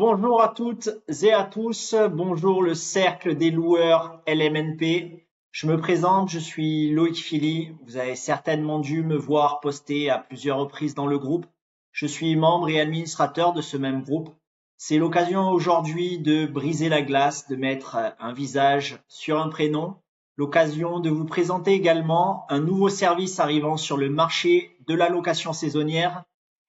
Bonjour à toutes et à tous, bonjour le cercle des loueurs LMNP. Je me présente, je suis Loïc Philly. Vous avez certainement dû me voir poster à plusieurs reprises dans le groupe. Je suis membre et administrateur de ce même groupe. C'est l'occasion aujourd'hui de briser la glace, de mettre un visage sur un prénom. L'occasion de vous présenter également un nouveau service arrivant sur le marché de la location saisonnière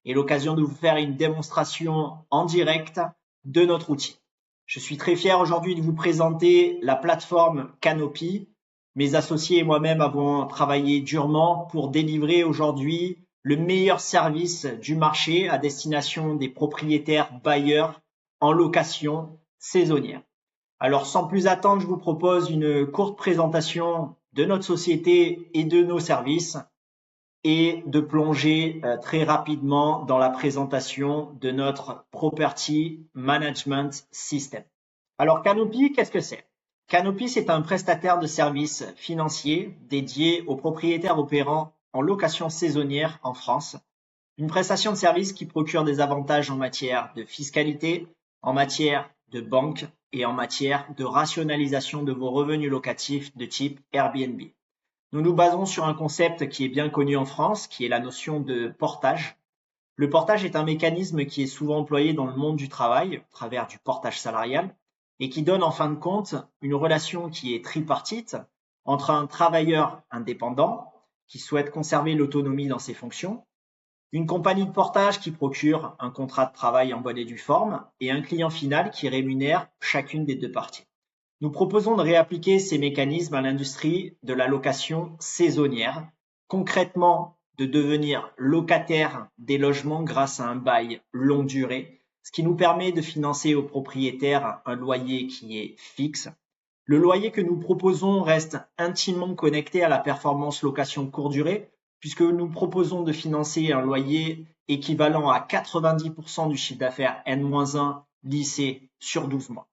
et l'occasion de vous faire une démonstration en direct de notre outil. Je suis très fier aujourd'hui de vous présenter la plateforme Canopy. Mes associés et moi-même avons travaillé durement pour délivrer aujourd'hui le meilleur service du marché à destination des propriétaires bailleurs en location saisonnière. Alors sans plus attendre, je vous propose une courte présentation de notre société et de nos services et de plonger très rapidement dans la présentation de notre Property Management System. Alors Canopy, qu'est-ce que c'est? Canopy, c'est un prestataire de services financiers dédié aux propriétaires opérant en location saisonnière en France. Une prestation de service qui procure des avantages en matière de fiscalité, en matière de banque et en matière de rationalisation de vos revenus locatifs de type Airbnb. Nous nous basons sur un concept qui est bien connu en France, qui est la notion de portage. Le portage est un mécanisme qui est souvent employé dans le monde du travail, au travers du portage salarial, et qui donne en fin de compte une relation qui est tripartite entre un travailleur indépendant qui souhaite conserver l'autonomie dans ses fonctions, une compagnie de portage qui procure un contrat de travail en bonne et due forme, et un client final qui rémunère chacune des deux parties. Nous proposons de réappliquer ces mécanismes à l'industrie de la location saisonnière, concrètement de devenir locataire des logements grâce à un bail longue durée, ce qui nous permet de financer aux propriétaires un loyer qui est fixe. Le loyer que nous proposons reste intimement connecté à la performance location courte durée, puisque nous proposons de financer un loyer équivalent à 90% du chiffre d'affaires N-1 lissé sur 12 mois.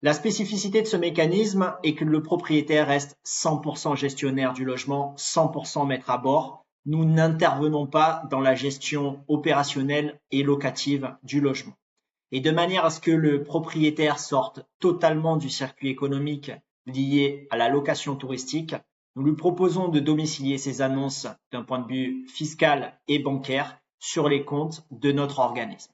La spécificité de ce mécanisme est que le propriétaire reste 100% gestionnaire du logement, 100% maître à bord. Nous n'intervenons pas dans la gestion opérationnelle et locative du logement. Et de manière à ce que le propriétaire sorte totalement du circuit économique lié à la location touristique, nous lui proposons de domicilier ses annonces d'un point de vue fiscal et bancaire sur les comptes de notre organisme.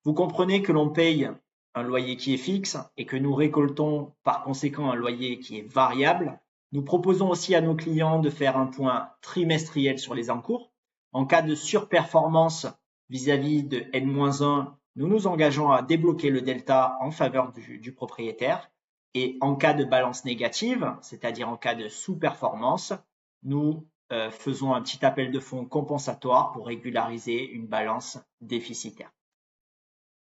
Vous comprenez que l'on paye un loyer qui est fixe et que nous récoltons par conséquent un loyer qui est variable. Nous proposons aussi à nos clients de faire un point trimestriel sur les encours. En cas de surperformance vis-à-vis de N-1, nous nous engageons à débloquer le delta en faveur du propriétaire. Et en cas de balance négative, c'est-à-dire en cas de sous-performance, nous faisons un petit appel de fonds compensatoire pour régulariser une balance déficitaire.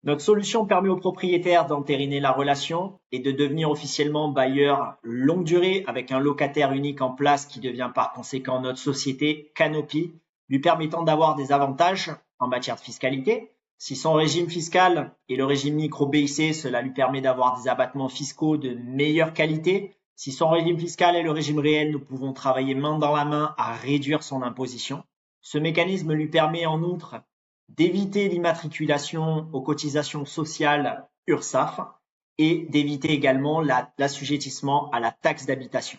Notre solution permet aux propriétaires d'entériner la relation et de devenir officiellement bailleur longue durée avec un locataire unique en place qui devient par conséquent notre société Canopy, lui permettant d'avoir des avantages en matière de fiscalité. Si son régime fiscal est le régime micro-BIC, cela lui permet d'avoir des abattements fiscaux de meilleure qualité. Si son régime fiscal est le régime réel, nous pouvons travailler main dans la main à réduire son imposition. Ce mécanisme lui permet en outre d'éviter l'immatriculation aux cotisations sociales URSSAF et d'éviter également l'assujettissement à la taxe d'habitation.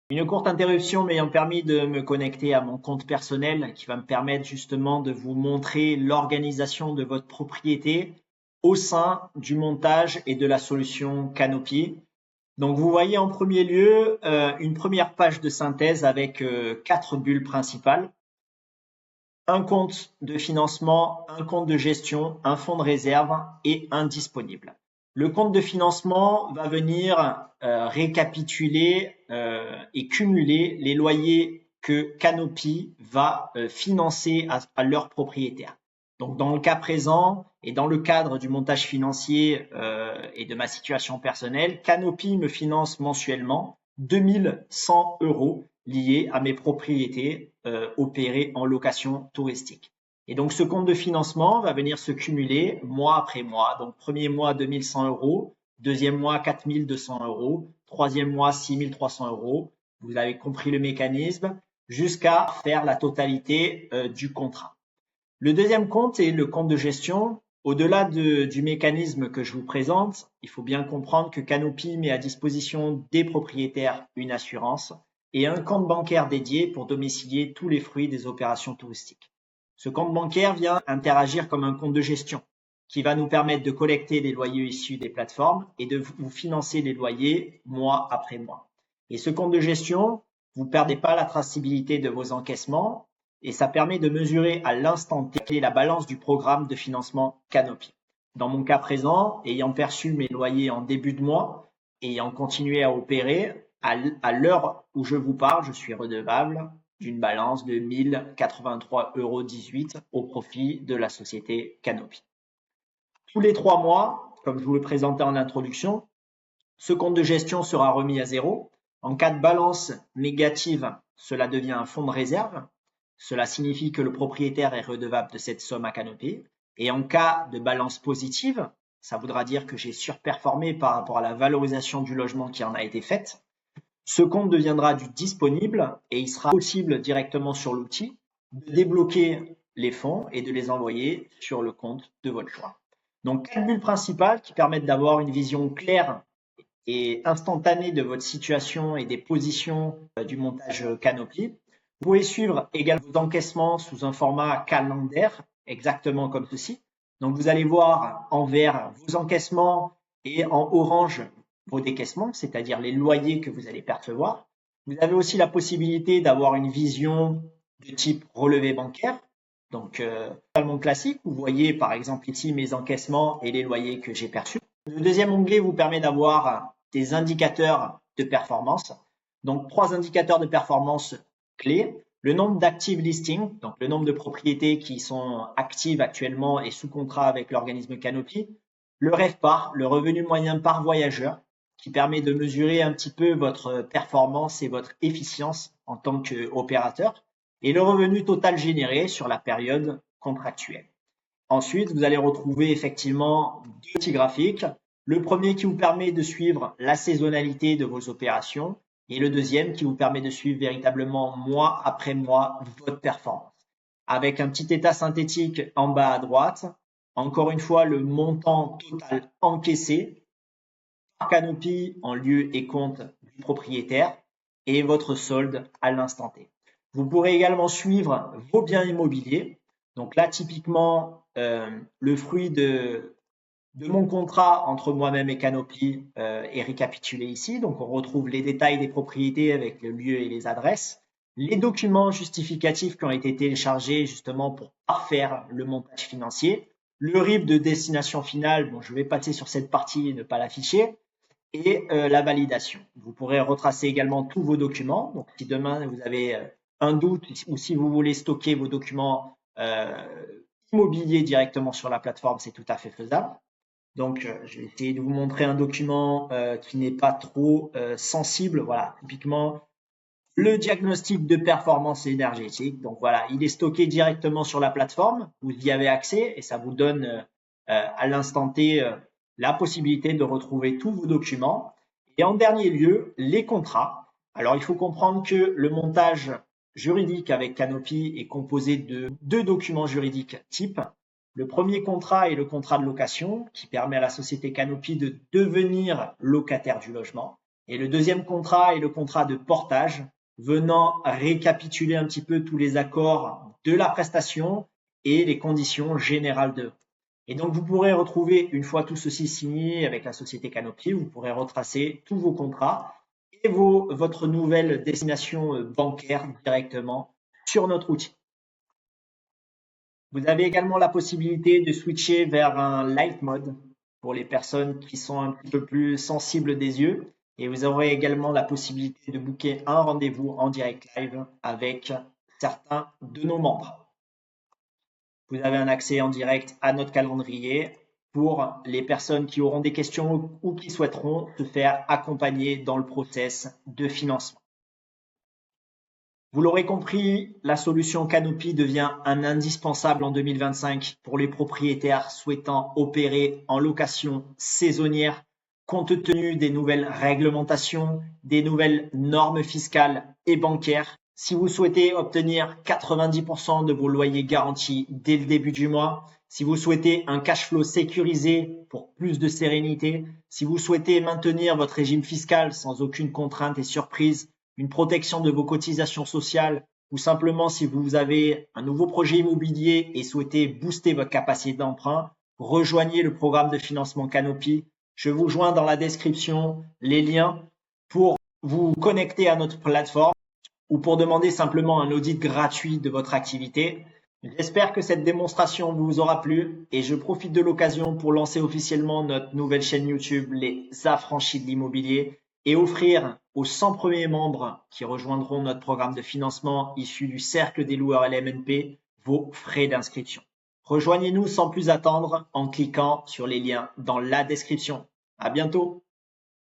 Une courte interruption m'ayant permis de me connecter à mon compte personnel qui va me permettre justement de vous montrer l'organisation de votre propriété au sein du montage et de la solution Canopy. Donc vous voyez en premier lieu une première page de synthèse avec 4 bulles principales. Un compte de financement, un compte de gestion, un fonds de réserve et un disponible. Le compte de financement va venir récapituler et cumuler les loyers que Canopy va financer à leurs propriétaires. Donc dans le cas présent et dans le cadre du montage financier et de ma situation personnelle, Canopy me finance mensuellement 2100 € liés à mes propriétés opérées en location touristique. Et donc ce compte de financement va venir se cumuler mois après mois. Donc premier mois 2100 €, deuxième mois 4200 €, troisième mois 6300 €. Vous avez compris le mécanisme jusqu'à faire la totalité du contrat. Le deuxième compte est le compte de gestion Au-delà du mécanisme que je vous présente, il faut bien comprendre que Canopy met à disposition des propriétaires une assurance et un compte bancaire dédié pour domicilier tous les fruits des opérations touristiques. Ce compte bancaire vient interagir comme un compte de gestion qui va nous permettre de collecter les loyers issus des plateformes et de vous financer les loyers mois après mois. Et ce compte de gestion, vous ne perdez pas la traçabilité de vos encaissements et ça permet de mesurer à l'instant T la balance du programme de financement Canopy. Dans mon cas présent, ayant perçu mes loyers en début de mois, ayant continué à opérer, à l'heure où je vous parle, je suis redevable d'une balance de 1083,18 € au profit de la société Canopy. Tous les 3 mois, comme je vous le présentais en introduction, ce compte de gestion sera remis à zéro. En cas de balance négative, cela devient un fonds de réserve. Cela signifie que le propriétaire est redevable de cette somme à Canopy. Et en cas de balance positive, ça voudra dire que j'ai surperformé par rapport à la valorisation du logement qui en a été faite. Ce compte deviendra du disponible et il sera possible directement sur l'outil de débloquer les fonds et de les envoyer sur le compte de votre choix. Donc, 4 bulles principales qui permettent d'avoir une vision claire et instantanée de votre situation et des positions du montage Canopy. Vous pouvez suivre également vos encaissements sous un format calendaire, exactement comme ceci. Donc, vous allez voir en vert vos encaissements et en orange vos décaissements, c'est-à-dire les loyers que vous allez percevoir. Vous avez aussi la possibilité d'avoir une vision de type relevé bancaire, donc totalement classique. Vous voyez par exemple ici mes encaissements et les loyers que j'ai perçus. Le deuxième onglet vous permet d'avoir des indicateurs de performance. Donc 3 indicateurs de performance clés. Le nombre d'active listings, donc le nombre de propriétés qui sont actives actuellement et sous contrat avec l'organisme Canopy. Le RevPAR, le revenu moyen par voyageur, qui permet de mesurer un petit peu votre performance et votre efficience en tant qu'opérateur, et le revenu total généré sur la période contractuelle. Ensuite, vous allez retrouver effectivement 2 petits graphiques. Le premier qui vous permet de suivre la saisonnalité de vos opérations et le deuxième qui vous permet de suivre véritablement mois après mois votre performance. Avec un petit état synthétique en bas à droite, encore une fois le montant total encaissé par Canopy en lieu et compte du propriétaire et votre solde à l'instant T. Vous pourrez également suivre vos biens immobiliers. Donc là, typiquement, le fruit de mon contrat entre moi-même et Canopy est récapitulé ici. Donc, on retrouve les détails des propriétés avec le lieu et les adresses, les documents justificatifs qui ont été téléchargés justement pour parfaire le montage financier, le RIB de destination finale, bon, je vais passer sur cette partie et ne pas l'afficher, et la validation. Vous pourrez retracer également tous vos documents. Donc, si demain vous avez un doute ou si vous voulez stocker vos documents immobiliers directement sur la plateforme, c'est tout à fait faisable. Donc, je vais essayer de vous montrer un document qui n'est pas trop sensible. Voilà, typiquement le diagnostic de performance énergétique. Donc voilà, il est stocké directement sur la plateforme. Vous y avez accès et ça vous donne à l'instant T la possibilité de retrouver tous vos documents. Et en dernier lieu, les contrats. Alors, il faut comprendre que le montage juridique avec Canopy est composé de 2 documents juridiques types. Le premier contrat est le contrat de location qui permet à la société Canopy de devenir locataire du logement. Et le deuxième contrat est le contrat de portage venant récapituler un petit peu tous les accords de la prestation et les conditions générales d'œuvre. Et donc, vous pourrez retrouver, une fois tout ceci signé avec la société Canopy, vous pourrez retracer tous vos contrats et votre nouvelle destination bancaire directement sur notre outil. Vous avez également la possibilité de switcher vers un light mode pour les personnes qui sont un petit peu plus sensibles des yeux. Et vous aurez également la possibilité de booker un rendez-vous en direct live avec certains de nos membres. Vous avez un accès en direct à notre calendrier pour les personnes qui auront des questions ou qui souhaiteront se faire accompagner dans le process de financement. Vous l'aurez compris, la solution Canopy devient un indispensable en 2025 pour les propriétaires souhaitant opérer en location saisonnière compte tenu des nouvelles réglementations, des nouvelles normes fiscales et bancaires. Si vous souhaitez obtenir 90% de vos loyers garantis dès le début du mois, Si vous souhaitez un cash flow sécurisé pour plus de sérénité, si vous souhaitez maintenir votre régime fiscal sans aucune contrainte et surprise, une protection de vos cotisations sociales, ou simplement si vous avez un nouveau projet immobilier et souhaitez booster votre capacité d'emprunt, rejoignez le programme de financement Canopy. Je vous joins dans la description les liens pour vous connecter à notre plateforme ou pour demander simplement un audit gratuit de votre activité. J'espère que cette démonstration vous aura plu et je profite de l'occasion pour lancer officiellement notre nouvelle chaîne YouTube, les Affranchis de l'immobilier, et offrir aux 100 premiers membres qui rejoindront notre programme de financement issu du cercle des loueurs LMNP vos frais d'inscription. Rejoignez-nous sans plus attendre en cliquant sur les liens dans la description. À bientôt!